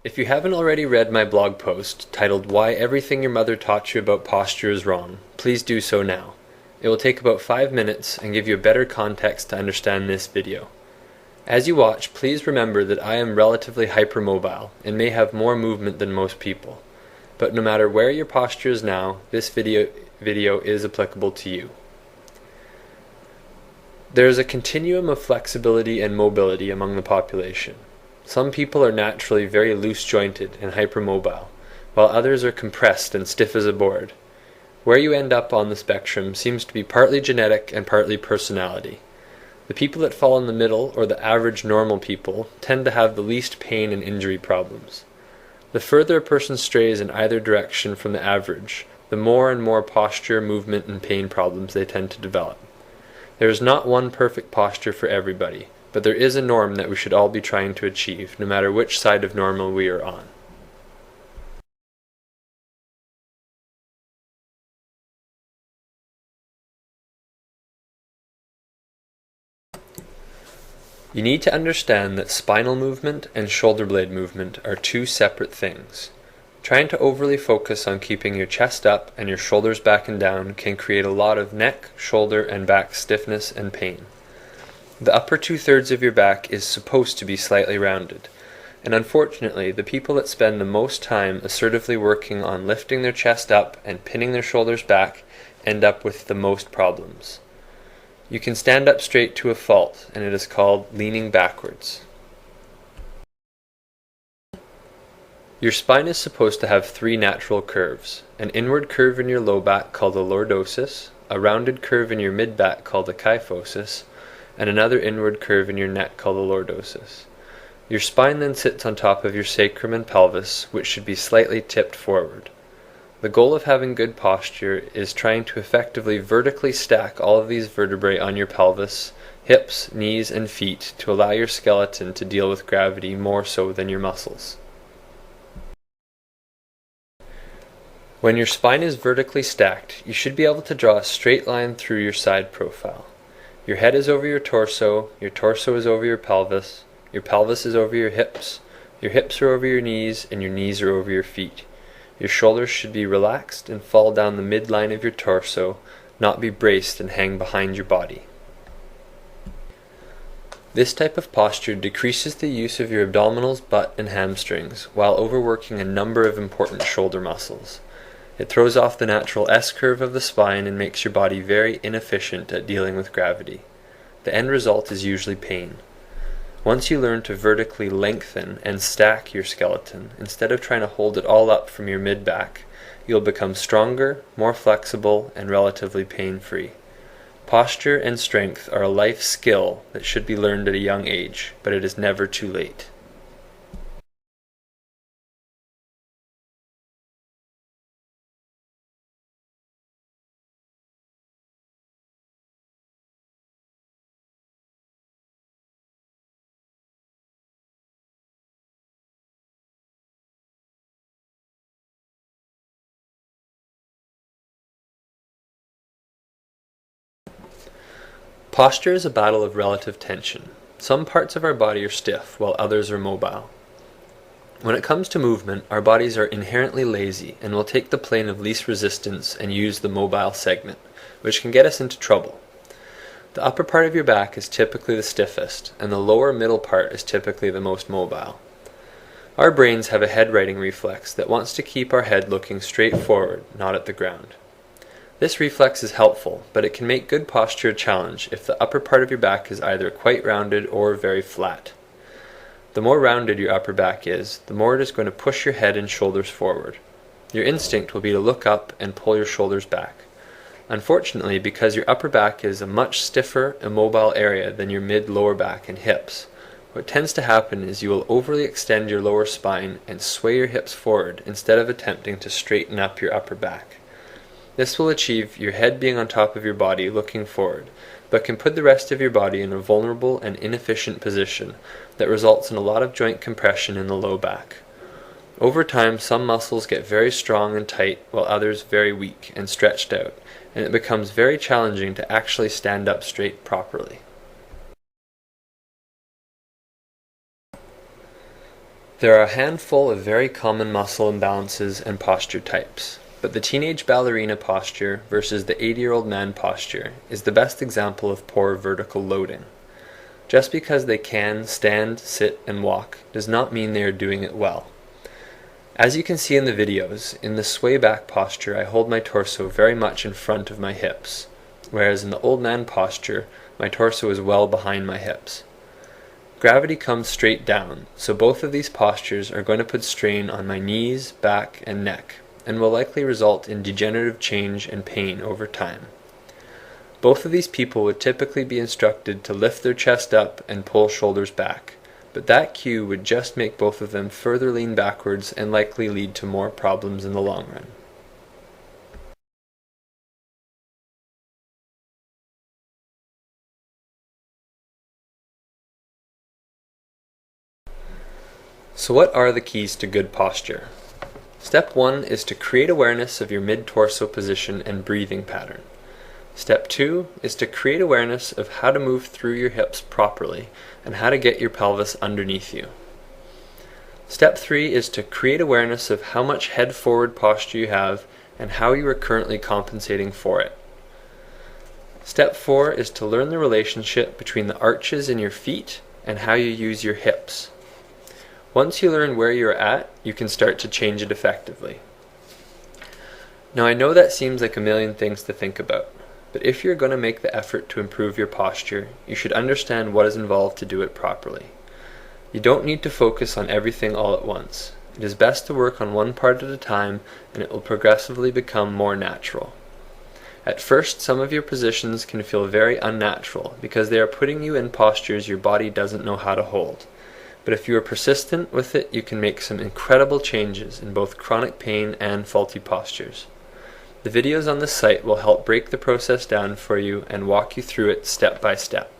If you haven't already read my blog post titled Why Everything Your Mother Taught You About Posture is Wrong, please do so now. It will take about 5 minutes and give you a better context to understand this video. As you watch, please remember that I am relatively hypermobile and may have more movement than most people. But no matter where your posture is now, this video is applicable to you. There is a continuum of flexibility and mobility among the population. Some people are naturally very loose-jointed and hypermobile, while others are compressed and stiff as a board. Where you end up on the spectrum seems to be partly genetic and partly personality. The people that fall in the middle, or the average normal people, tend to have the least pain and injury problems. The further a person strays in either direction from the average, the more and more posture, movement, and pain problems they tend to develop. There is not one perfect posture for everybody, but there is a norm that we should all be trying to achieve, no matter which side of normal we are on. You need to understand that spinal movement and shoulder blade movement are two separate things. Trying to overly focus on keeping your chest up and your shoulders back and down can create a lot of neck, shoulder, and back stiffness and pain. The upper 2/3 of your back is supposed to be slightly rounded, and unfortunately the people that spend the most time assertively working on lifting their chest up and pinning their shoulders back end up with the most problems. You can stand up straight to a fault, and it is called leaning backwards. Your spine is supposed to have 3 natural curves: an inward curve in your low back called a lordosis, a rounded curve in your mid back called a kyphosis, and another inward curve in your neck called a lordosis. Your spine then sits on top of your sacrum and pelvis, which should be slightly tipped forward. The goal of having good posture is trying to effectively vertically stack all of these vertebrae on your pelvis, hips, knees, and feet to allow your skeleton to deal with gravity more so than your muscles. When your spine is vertically stacked, you should be able to draw a straight line through your side profile. Your head is over your torso is over your pelvis is over your hips are over your knees, and your knees are over your feet. Your shoulders should be relaxed and fall down the midline of your torso, not be braced and hang behind your body. This type of posture decreases the use of your abdominals, butt, and hamstrings, while overworking a number of important shoulder muscles. It throws off the natural S-curve of the spine and makes your body very inefficient at dealing with gravity. The end result is usually pain. Once you learn to vertically lengthen and stack your skeleton, instead of trying to hold it all up from your mid-back, you'll become stronger, more flexible, and relatively pain-free. Posture and strength are a life skill that should be learned at a young age, but it is never too late. Posture is a battle of relative tension. Some parts of our body are stiff, while others are mobile. When it comes to movement, our bodies are inherently lazy and will take the plane of least resistance and use the mobile segment, which can get us into trouble. The upper part of your back is typically the stiffest, and the lower middle part is typically the most mobile. Our brains have a head-righting reflex that wants to keep our head looking straight forward, not at the ground. This reflex is helpful, but it can make good posture a challenge if the upper part of your back is either quite rounded or very flat. The more rounded your upper back is, the more it is going to push your head and shoulders forward. Your instinct will be to look up and pull your shoulders back. Unfortunately, because your upper back is a much stiffer, immobile area than your mid-lower back and hips, what tends to happen is you will overly extend your lower spine and sway your hips forward instead of attempting to straighten up your upper back. This will achieve your head being on top of your body looking forward, but can put the rest of your body in a vulnerable and inefficient position that results in a lot of joint compression in the low back. Over time, some muscles get very strong and tight, while others very weak and stretched out, and it becomes very challenging to actually stand up straight properly. There are a handful of very common muscle imbalances and posture types, but the teenage ballerina posture versus the 80-year-old man posture is the best example of poor vertical loading. Just because they can stand, sit, and walk does not mean they are doing it well. As you can see in the videos, in the sway back posture I hold my torso very much in front of my hips, whereas in the old man posture my torso is well behind my hips. Gravity comes straight down, so both of these postures are going to put strain on my knees, back, and neck, and will likely result in degenerative change and pain over time. Both of these people would typically be instructed to lift their chest up and pull shoulders back, but that cue would just make both of them further lean backwards and likely lead to more problems in the long run. So what are the keys to good posture? Step 1 is to create awareness of your mid-torso position and breathing pattern. Step 2 is to create awareness of how to move through your hips properly and how to get your pelvis underneath you. Step 3 is to create awareness of how much head-forward posture you have and how you are currently compensating for it. Step 4 is to learn the relationship between the arches in your feet and how you use your hips. Once you learn where you're at, you can start to change it effectively. Now I know that seems like a million things to think about, but if you're going to make the effort to improve your posture, you should understand what is involved to do it properly. You don't need to focus on everything all at once. It is best to work on one part at a time, and it will progressively become more natural. At first, some of your positions can feel very unnatural because they are putting you in postures your body doesn't know how to hold. But if you are persistent with it, you can make some incredible changes in both chronic pain and faulty postures. The videos on this site will help break the process down for you and walk you through it step by step.